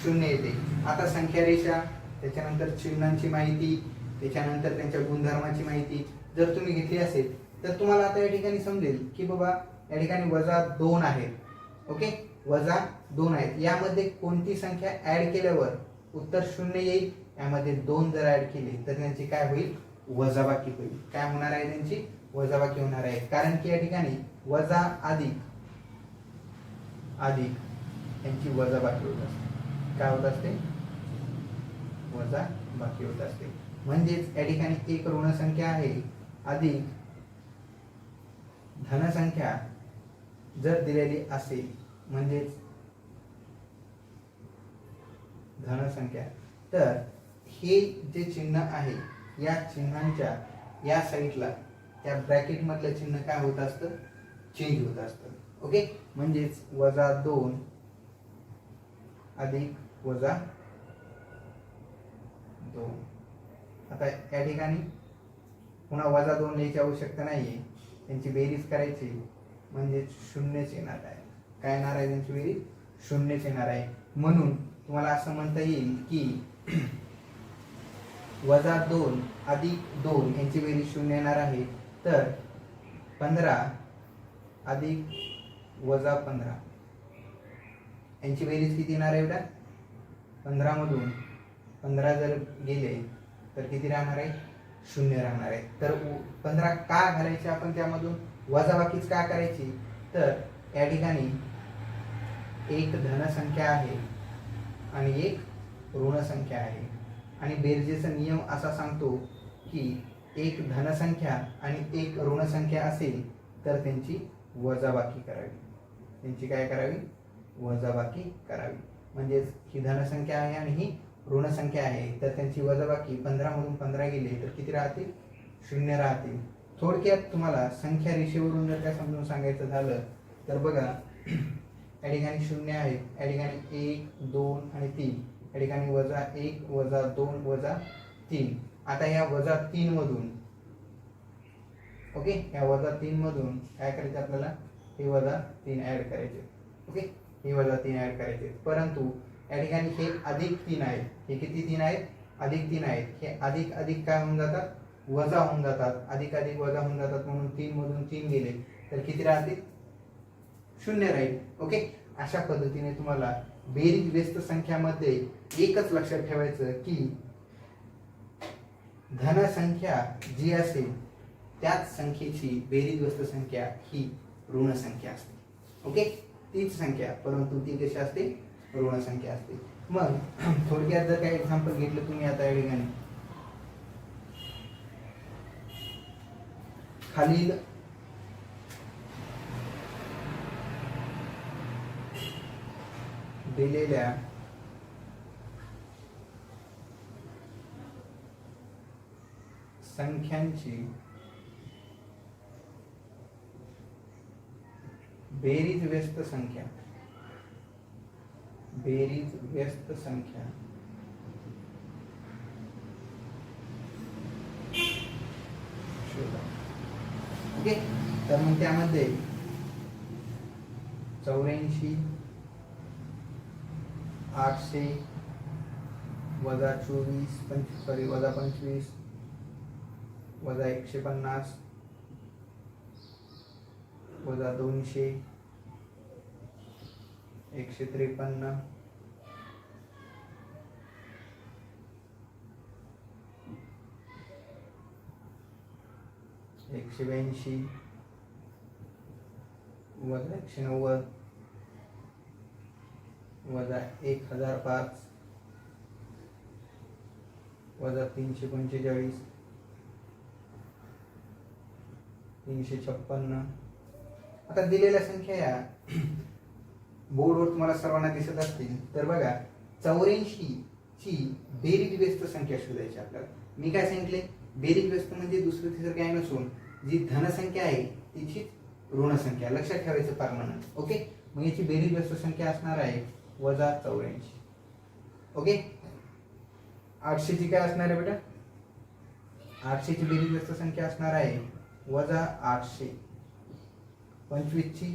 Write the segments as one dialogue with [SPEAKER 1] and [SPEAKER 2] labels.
[SPEAKER 1] शून्य येते. आता संख्या रेषा, त्याच्यानंतर चिन्हांची माहिती, त्याच्यानंतर त्यांच्या गुणधर्माची माहिती जर तुम्ही घेतली असेल तर तुम्हाला आता या ठिकाणी समजेल की बाबा या ठिकाणी -2 आहेत. ओके, -2 आहेत. यामध्ये कोणती संख्या ऍड केल्यावर उत्तर 0 येईल? यामध्ये 2 जर ऍड केले तर त्यांची काय होईल? वजाबाकी होईल. काय होणार आहे? त्यांची वजाबाकी होणार आहे. कारण की या ठिकाणी वजा अधिक यांची वजाबाकी होत असते. काय होत असते? वजाबाकी होत असते. म्हणजेच या ठिकाणी एक ऋण संख्या आहे अधिक धनसंख्या जर दिलेली असेल, म्हणजेच धनसंख्या, तर हे जे चिन्ह आहे या चिन्हांच्या या साईडला त्या ब्रॅकेट मधलं चिन्ह काय होत असतं? चेंज होत असतं. ओके, म्हणजेच -2 अधिक -2. आता या ठिकाणी पुन्हा -2 लिहायची आवश्यकता नाहीये, त्यांची बेरीज करायची म्हणजे 0च येणार आहे. काय येणार आहे? त्यांची बेरीज 0च येणार आहे. म्हणून तुम्हाला असं म्हणता येईल की -2 अधिक 2 यांची बेरीज 0 येणार आहे. तर 15 अधिक -15 यांची बेरीज किती येणार आहे बेटा? 15 मधून 15 जर गेले तर किती राहणार आहे? 0 राहणार आहे. तर 15 का घालायचे आपण त्यामधून? वजाबाकीच का करायची? तर या ठिकाणी एक धनसंख्या आहे आणि एक ऋण संख्या आहे आणि बेरजेचा नियम असा सांगतो की एक धनसंख्या आणि एक ऋण संख्या असेल तर त्यांची वजाबाकी करावी. त्यांची काय करावी? वजाबाकी करावी. म्हणजेच ही धनसंख्या आहे आणि ही ऋण संख्या आहे, तर त्यांची वजाबाकी 15 मधून 15 गेले तर किती राहतील? 0 राहतील. थोडक्यात तुम्हाला संख्या रेषेवरून जर काय समजून सांगायचं झालं तर बघा या ठिकाणी 0 आहे, या ठिकाणी 1 2 आणि 3, या ठिकाणी -1 -2 -3. आता या -3 मधून ओके, या -3 मधून काय करायचं आपल्याला? हे -3 ऍड करायचे. ओके, हे -3 ऍड करायचे. परंतु या ठिकाणी हे +3 आहे. हे किती 3 आहेत? +3 आहेत. हे अधिक अधिक काय होऊन जातात? वजा होऊन जातात. अधिक अधिक वजा होऊन जातात. म्हणून 3 मधून 3 गेले तर किती राहतील? 0 राहील. ओके, अशा पद्धतीने तुम्हाला बेरीज व्यस्त संख्यामध्ये एकच लक्षात ठेवायचं की धनसंख्या जी असेल त्याच संख्येची बेरीज व्यस्त संख्या ही ऋण संख्या असते. ओके, तीच संख्या परंतु ती कशी असते? ऋण संख्या असते. मग थोडक्यात जर काही एक्झाम्पल घेतलं तुम्ही आता या ठिकाणी खालील दिलेल्या संख्यांची बेरीज व्यस्त संख्या शोधा. ओके, तर मग त्यामध्ये 84 800 -24 -25 -150 -200 153 182 -190 -1005 -345 356. आता दिलेल्या संख्या या बोर्डवर तुम्हाला सर्वांना दिसत असतील. तर बघा 84 ची बेरीज व्यस्त संख्या शोधायची आपल्याला. मी काय सांगितले? बेरीज व्यस्त म्हणजे दुसरं तिसरं काय नसून जी धनसंख्या आहे तिचीच ऋण संख्या. लक्षात ठेवायचं परमानंट. ओके, मग याची बेरीज व्यस्त संख्या असणार आहे -84. ओके, 800 ची काय असणार आहे बेटा? 800 ची बेरीज व्यस्त संख्या असणार आहे -800. 25 ची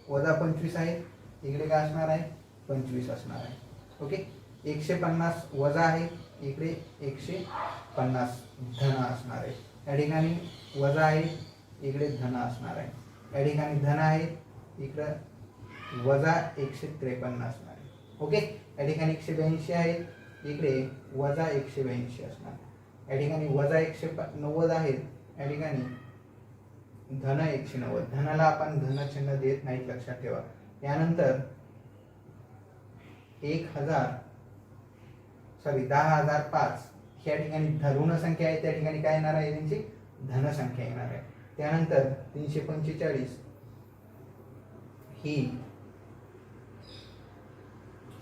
[SPEAKER 1] -25 आहे, इकडे काय असणार आहे? 25 असणार आहे. ओके, 150 वजा आहे, इकडे 150 धन असणार आहे. या ठिकाणी वजा आहे, इकडे धन असणार आहे. या ठिकाणी धन आहे, इकडं वजा 153 असणार आहे. ओके, या ठिकाणी 182 आहे, इकडे वजा 182 असणार. या ठिकाणी वजा 190 आहेत, या ठिकाणी धन 190. धनाला आपण धन चिन्ह देत नाही, लक्षात ठेवा. यानंतर 10,005 या ठिकाणी ऋण संख्या आहे, त्या ठिकाणी काय येणार आहे, त्यांची धन संख्या येणार आहे. त्यानंतर 345 ही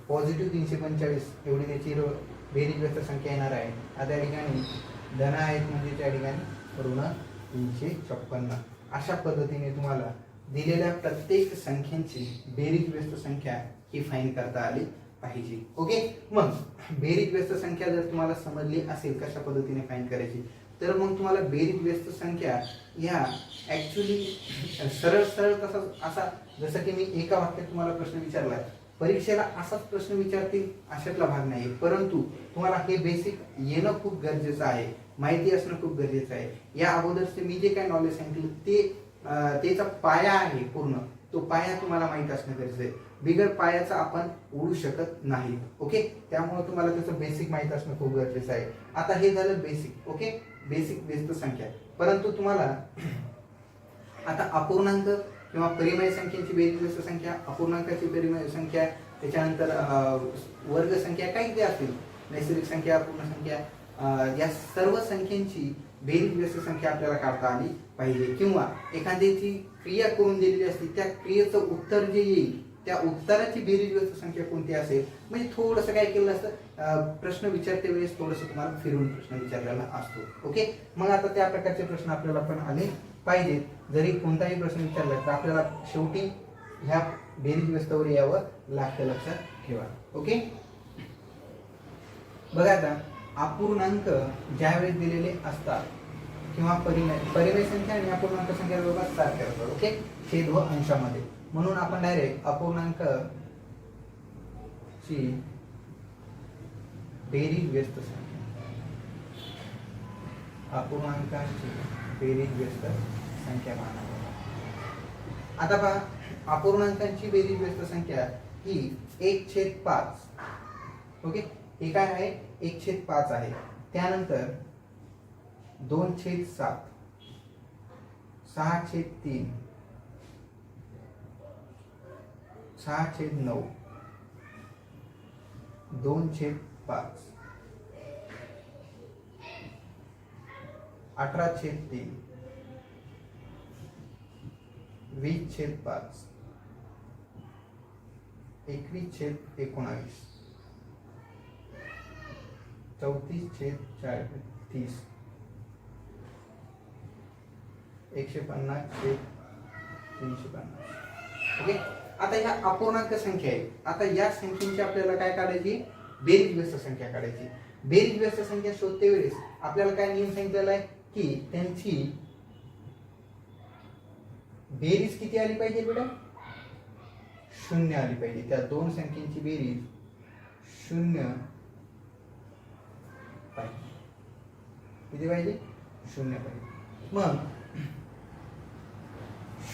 [SPEAKER 1] पॉझिटिव्ह 345 एवढी त्याची बेरीज व्यस्त संख्या येणार आहे. आता या ठिकाणी धन आहेत म्हणजे त्या ठिकाणी ऋण 356. अशा पद्धतीने तुम्हाला दिलेल्या प्रत्येक संख्यांची बेरीज व्यस्त संख्या ही फाईंड करता आली पाहिजे. ओके, मग बेरीज व्यस्त संख्या जर तुम्हाला समजली असेल कशा पद्धतीने फाईंड करायची, तर मग तुम्हाला बेरीज व्यस्त संख्या ह्या ऍक्च्युली सरळ सरळ कसा असा, जसं की मी एका वाक्यात तुम्हाला प्रश्न विचारला, परीक्षेला असाच प्रश्न विचारतील अशातला भाग नाही, परंतु तुम्हाला हे बेसिक येणं खूप गरजेचं आहे, माहिती असणं खूप गरजेचं आहे. या अगोदरचे मी जे काय नॉलेज सांगितलं ते त्याचा पाया आहे पूर्ण, तो पाया तुम्हाला माहित असणं गरजेचं आहे. बिगर पायाचा आपण उडू शकत नाही. ओके, त्यामुळे तुम्हाला त्याचं बेसिक माहित असणं खूप गरजेचं आहे. आता हे झालं बेसिक. ओके, बेसिक व्यस्त संख्या. परंतु तुम्हाला आता अपूर्णांक किंवा परिमेय संख्येची बेरीज व्यस्त संख्या, अपूर्णांकाची परिमेय संख्या, त्याच्यानंतर वर्ग संख्या काही जे असतील, नैसर्गिक संख्या, पूर्ण संख्या, या सर्व संख्यांची बेरीज व्यस्त संख्या आपल्याला काढता आली पाहिजे. किंवा एखाद्याची क्रिया करून दिलेली असते, त्या क्रियेचं उत्तर जे येईल त्या उत्तराची बेरीज व्यस्त संख्या कोणती असेल, म्हणजे थोडंसं काय केलं असतं, प्रश्न विचारते वेळेस थोडंसं तुम्हाला फिरून प्रश्न विचारलेला असतो. ओके, मग आता त्या प्रकारचे प्रश्न आपल्याला पण आले पाहिजेत. जरी कोणताही प्रश्न विचारला तर आपल्याला शेवटी ह्या बेरीज व्यस्तवर यावं लागतं, लक्षात ठेवा. ओके, बघा आता अपूर्णांक ज्यावेळेस दिलेले असतात किंवा परिमेय संख्या आणि अपूर्णांक संख्या जवळपास सारख्या असतात. ओके, छेद व अंशामध्ये, म्हणून आपण डायरेक्ट अपूर्णांक ची बेरीज व्यस्त संख्या, अपूर्णांकाची बेरीज व्यस्त संख्या मानावी. आता पहा, अपूर्णांकांची बेरीज व्यस्त संख्या ही 1/5. ओके, हे काय आहे, 1/5 आहे. त्यानंतर 2/7, 6/3, 6/9, 2/5, 18/3, 20/5, 21/19, 34/30, 150/350. ओके, आता ह्या अपूर्णांक संख्या आहे. आता या संख्येची आपल्याला काय काढायची, बेरीज व्यस्त संख्या काढायची. बेरीज व्यस्त संख्या शोधते वेळेस आपल्याला काय नियम सांगितलेला आहे की त्यांची बेरीज किती आली पाहिजे बेटा, 0 आली पाहिजे. त्या दोन संख्येची बेरीज 0 पाहिजे. किती पाहिजे, 0 पाहिजे. मग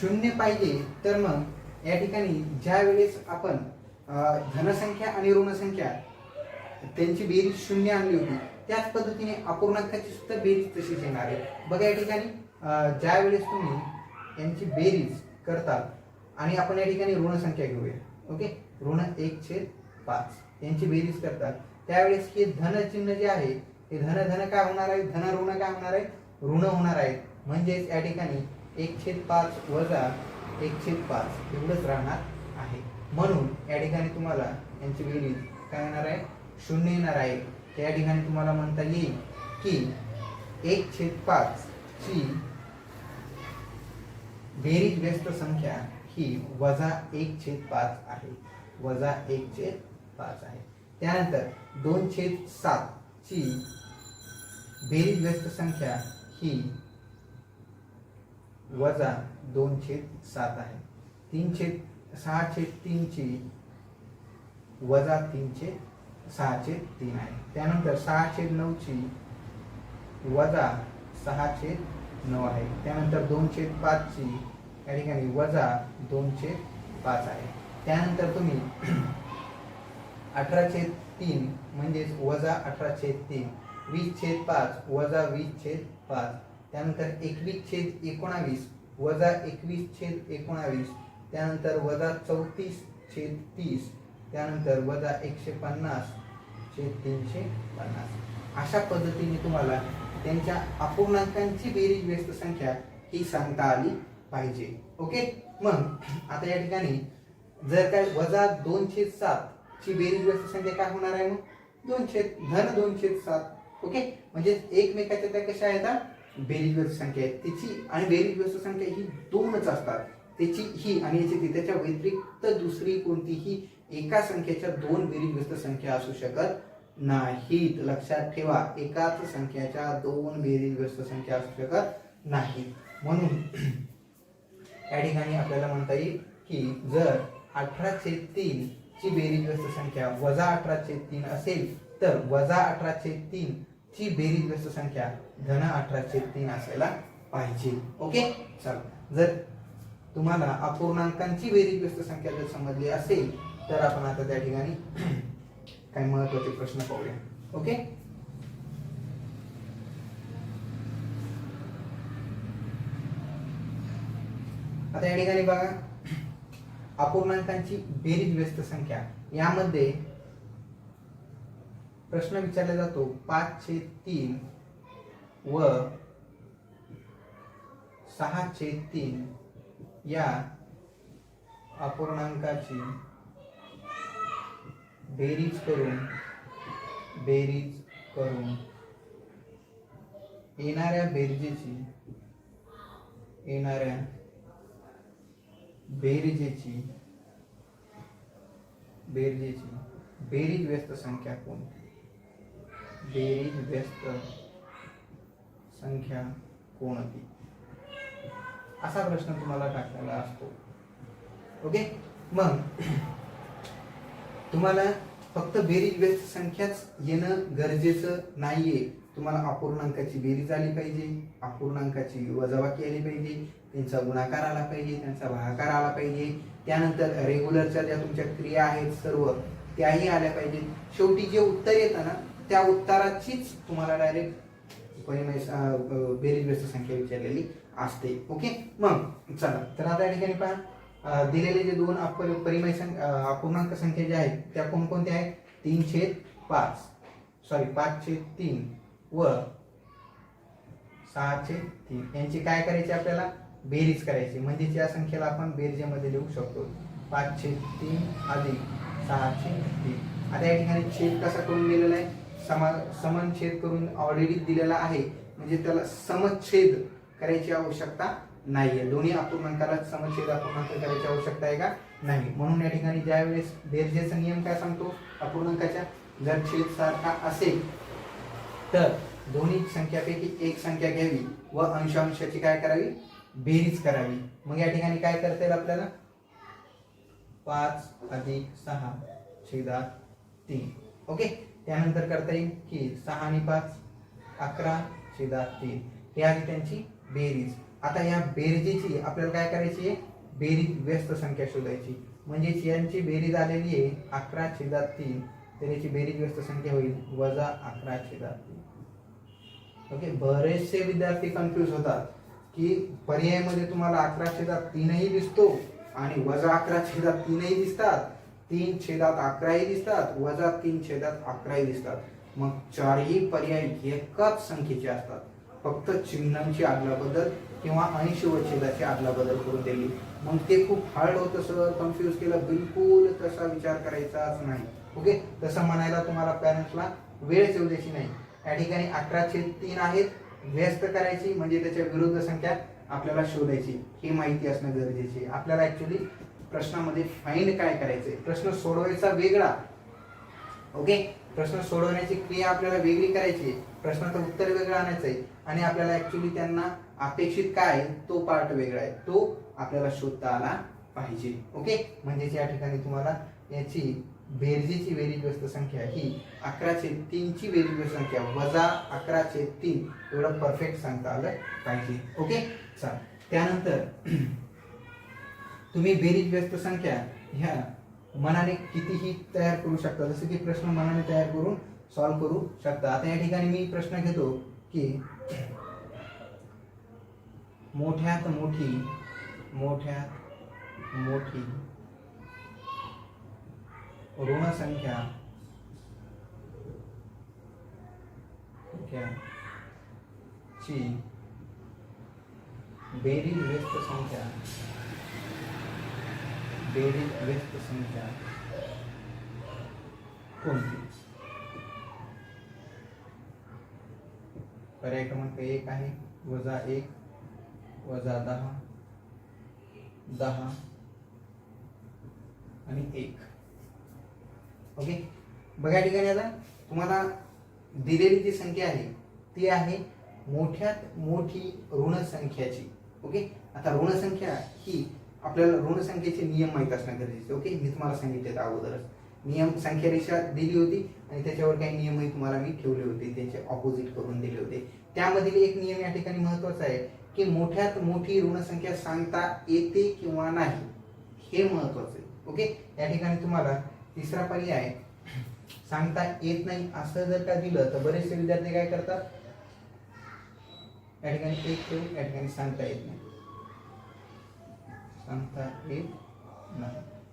[SPEAKER 1] 0 पाहिजे, तर मग या ठिकाणी ज्या वेळेस आपण धनसंख्या आणि ऋणसंख्या त्यांची बेरीज 0 आणली होती, त्याच पद्धतीने अपूर्णांकाची सुद्धा बेरीज तशीच येणार आहे. बघा, या ठिकाणी ज्या वेळेस तुम्ही यांची बेरीज करतात आणि आपण या ठिकाणी ऋणसंख्या घेऊया. ओके, ऋण 1/5 यांची बेरीज करतात, त्यावेळेस हे धन चिन्ह जे आहे हे धन धन काय होणार आहे, धन ऋण काय होणार आहे, ऋण होणार आहे. म्हणजेच या ठिकाणी 1/5 वजा 1/5 एवढंच राहणार आहे. म्हणून या ठिकाणी तुम्हाला यांची बेरीज काय येणार आहे, 0 येणार आहे. त्या ठिकाणी तुम्हाला म्हणता येईल की 1/5 ची बेरीज व्यस्त संख्या ही वजा 1/5 आहे, वजा 1/5 आहे. त्यानंतर 2/7 ची बेरीज व्यस्त संख्या ही वजा 2/7 आहे. 6/3 ची वजा 3/5 6/3 आहे. त्यानंतर 6/9 वजा 6/9 आहे. त्यानंतर 2/5 या ठिकाणी वजा 2/5 आहे. त्यानंतर तुम्ही 18/3 म्हणजेच वजा 18/3, 20/5 वजा 20/5, त्यानंतर 21/19 वजा 21/19, त्यानंतर वजा 34/30, त्यानंतर वजा 150/350. अशा पद्धतीने तुम्हाला त्यांच्या अपूर्णांकांची बेरीज व्यस्त संख्या ही सांगता आली पाहिजे. ओके. मग आता या ठिकाणी जर काय वजा 2/7 ची बेरीज व्यस्त संख्या काय होणार आहे? मग धन 2/7. ओके. म्हणजे एकमेकाच्या त्या कशा आहेत? बेरीज व्यस्त संख्या आहे त्याची. आणि बेरीज व्यस्त संख्या ही दोनच असतात, त्याची ही आणि याची ती. त्याच्या व्यतिरिक्त दुसरी कोणतीही एका संख्येच्या दोन बेरीज व्यस्त संख्या असू शकत नाहीत. लक्षात ठेवा, एकाच संख्येच्या दोन बेरीज व्यस्त संख्या असू शकत नाहीत. म्हणून या ठिकाणी आपल्याला म्हणता येईल की जर 18/3 ची बेरीज व्यस्त संख्या वजा 18/3 असेल तर वजा 18/3 ची बेरीज व्यस्त संख्या धन 18/3 असायला पाहिजे. ओके. चला, जर तुम्हाला अपूर्णांकांची बेरीज व्यस्त संख्या जर समजली असेल तर आपण आता त्या ठिकाणी काही महत्त्वाचे प्रश्न पाहूया. ओके. आता या ठिकाणी बघा, अपूर्णांकांची बेरीज व्यस्त संख्या यामध्ये प्रश्न विचारला जातो 5/3 व 6/3 या अपूर्णांकाची बेरीज करून येणाऱ्या बेरीजेची बेरीज व्यस्त संख्या कोणती? बेरीज व्यस्त संख्या कोणती? असा प्रश्न तुम्हाला टाकलेला असतो. ओके. मग तुम्हाला फक्त बेरीज व्यस्त संख्याच येणं गरजेचं नाहीये. तुम्हाला अपूर्णांकाची बेरीज आली पाहिजे, अपूर्णांकाची वजाबाकी आली पाहिजे, त्यांचा गुणाकार आला पाहिजे, त्यांचा भागाकार आला पाहिजे, त्यानंतर रेग्युलरच्या ज्या तुमच्या क्रिया आहेत सर्व त्याही आल्या पाहिजेत. शेवटी जे उत्तर येतं ना त्या उत्तराचीच तुम्हाला डायरेक्ट बेरीज व्यस्त संख्या विचारलेली असते. ओके. मग चला, तर आता या ठिकाणी पहा, दिलेले जे दोन अपूर्णांक संख्या ज्या आहेत त्या कोणकोणत्या आहेत? 5/3 व 6/3 यांची काय करायची? आपल्याला बेरीज करायची. म्हणजे या संख्येला आपण बेरजेमध्ये लिहू शकतो 5/3 अधिक 6/3. आता या ठिकाणी छेद कसा करून दिलेला आहे? समान छेद करून ऑलरेडी दिलेला आहे, म्हणजे त्याला समछेद करायची आवश्यकता नाहीये. दोन्ही अपूर्णांकाला समछेद अपूर्णांक करायची आवश्यकता आहे का? नाही. म्हणून या ठिकाणी ज्या वेळेस बेरजेचा नियम काय सांगतो? अपूर्णांकाच्या जर छेद सारखा असेल तर दोन्ही संख्यापैकी एक संख्या घ्यावी व अंशांशाची काय करावी? बेरीज करावी. मग या ठिकाणी काय करता येईल आपल्याला? 5 अधिक 6/3. ओके. त्यानंतर करता येईल की 6 आणि 5 11/3. हे आहे त्यांची बेरीज. आता या बेरजेची आपल्याला काय करायची आहे? बेरीज व्यस्त संख्या शोधायची. म्हणजे यांची बेरीज आलेली आहे 11/3, तर याची बेरीज व्यस्त संख्या होईल वजा 11/3. ओके. बरेचसे विद्यार्थी कन्फ्यूज होतात की पर्यायामध्ये तुम्हाला 11/3 दिसतो आणि वजा 11/3 दिसतात, 3/11 दिसतात, वजा 3/11 दिसतात. मग चारही पर्याय एकाच संख्येचे असतात, फक्त चिन्हांची आदलाबदल किंवा अंश व छेदाची आदलाबदल करून दिली. मग ते खूप हार्ड होतं सर, कन्फ्यूज केलं. बिलकुल तसा विचार करायचाच नाही. ओके. तसं म्हणायला तुम्हाला पॅरेंट्सला वेळच येऊ द्यायची नाही. या ठिकाणी 11/3 आहेत, व्यस्त करायची म्हणजे त्याच्या विरुद्ध संख्या आपल्याला शोधायची, ही माहिती असणं गरजेचे आहे. आपल्याला ऍक्च्युली प्रश्नामध्ये फाइंड काय करायचंय, प्रश्न सोडवायचा वेगळा. ओके. प्रश्न सोडवण्याची क्रिया आपल्याला वेगळी करायची, प्रश्नाचं उत्तर वेगळं आणायचं आहे आणि आपल्याला ऍक्च्युली त्यांना अपेक्षित काय तो पार्ट वेगळा आहे, तो आपल्याला शोधता आला पाहिजे. ओके. म्हणजे या ठिकाणी तुम्हाला याची बेरजेची बेरीज व्यस्त संख्या ही 11/3 ची बेरीज व्यस्त संख्या वजा 11/3 एवढं परफेक्ट सांगता आलं पाहिजे. ओके, चला त्यानंतर तुम्ही बेरीज व्यस्त संख्या ह्या मनाने कितीही तयार करू शकता. जसं की प्रश्न मनाने तयार करून सॉल्व्ह करू शकता. आता या ठिकाणी मी प्रश्न घेतो की मोठ्यात मोठी ऋण संख्या ची बेरीज व्यस्त संख्या कोणती? पर्याय क्रमांक 1 आहे -1 -10 10 आणि 1. ओके, बघा ठिकाणी आता तुम्हाला दिलेली जी संख्या आहे ती आहे मोठ्यात मोठी ऋण संख्याची. ओके, आता ऋण संख्या ही आपल्याला ऋण संख्येचे नियम माहीत असणं गरजेचे. ओके, मी तुम्हाला सांगितले अगोदरच नियम संख्या रेषा दिली होती आणि त्याच्यावर काही नियमही तुम्हाला मी ठेवले होते, त्याचे ऑपोजिट करून दिले होते. त्यामधील एक नियम या ठिकाणी महत्त्वाचा आहे की मोठ्यात मोठी ऋण संख्या सांगता येते किंवा नाही, हे महत्त्वाचं आहे. ओके, या ठिकाणी तुम्हाला तिसरा पर्याय सांगता येत नाही असं जर का दिलं तर बरेचसे विद्यार्थी काय करतात, या ठिकाणी 1 ठेवून या ठिकाणी सांगता येत नाही.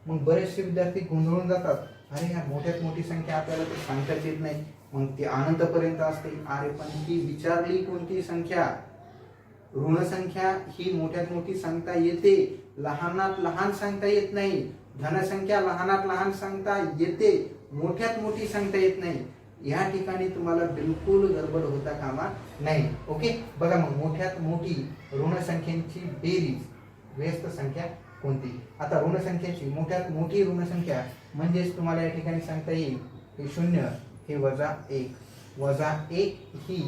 [SPEAKER 1] मग बरेचसे विद्यार्थी गोंधळून जातात, अरे यार मोठ्यात मोठी संख्या आपल्याला तर सांगताच येत नाही, मग ती अनंतपर्यंत असते. अरे पण ती विचारली कोणती संख्या? ऋण संख्या ही मोठ्यात मोठी सांगता येते, लहानात लहान सांगता येत नाही. धनसंख्या लहानात लहान सांगता येते, मोठ्यात मोठी सांगता येत नाही. या ठिकाणी तुम्हाला बिलकुल गडबड होता कामा नाही. ओके, बघा मग मोठ्यात मोठी ऋण संख्यांची बेरीज व्यस्त संख्या कोणती? आता ऋण संख्येची मोठ्यात मोठी ऋण संख्या म्हणजेच तुम्हाला या ठिकाणी सांगता येईल की 0 हे -1. -1 ही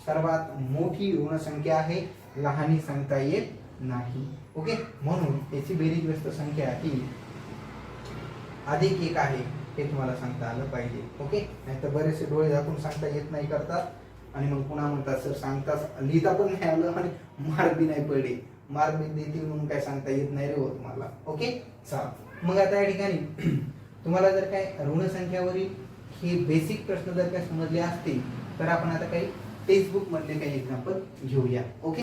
[SPEAKER 1] सर्वात मोठी ऋण संख्या आहे, लहानी सांगता येत नाही. ओके, म्हणून याची बेरीज व्यस्त संख्या ही +1 आहे हे तुम्हाला सांगता आलं पाहिजे. ओके, नाहीतर बरेचसे डोळे झाकून सांगता येत नाही करतात आणि मग पुन्हा म्हणतात सर सांगताच लिहिता पण नाही आलं आणि मार्क बी नाही पडले. मार्क बी देतील म्हणून काय सांगता येत नाही रे हो तुम्हाला. ओके, चला मग आता या ठिकाणी तुम्हाला जर काय ऋण संख्यावरील हे बेसिक प्रश्न जर काय समजले असतील तर आपण आता काही टेक्स्टबुक मधले काही एक्झाम्पल घेऊया. ओके.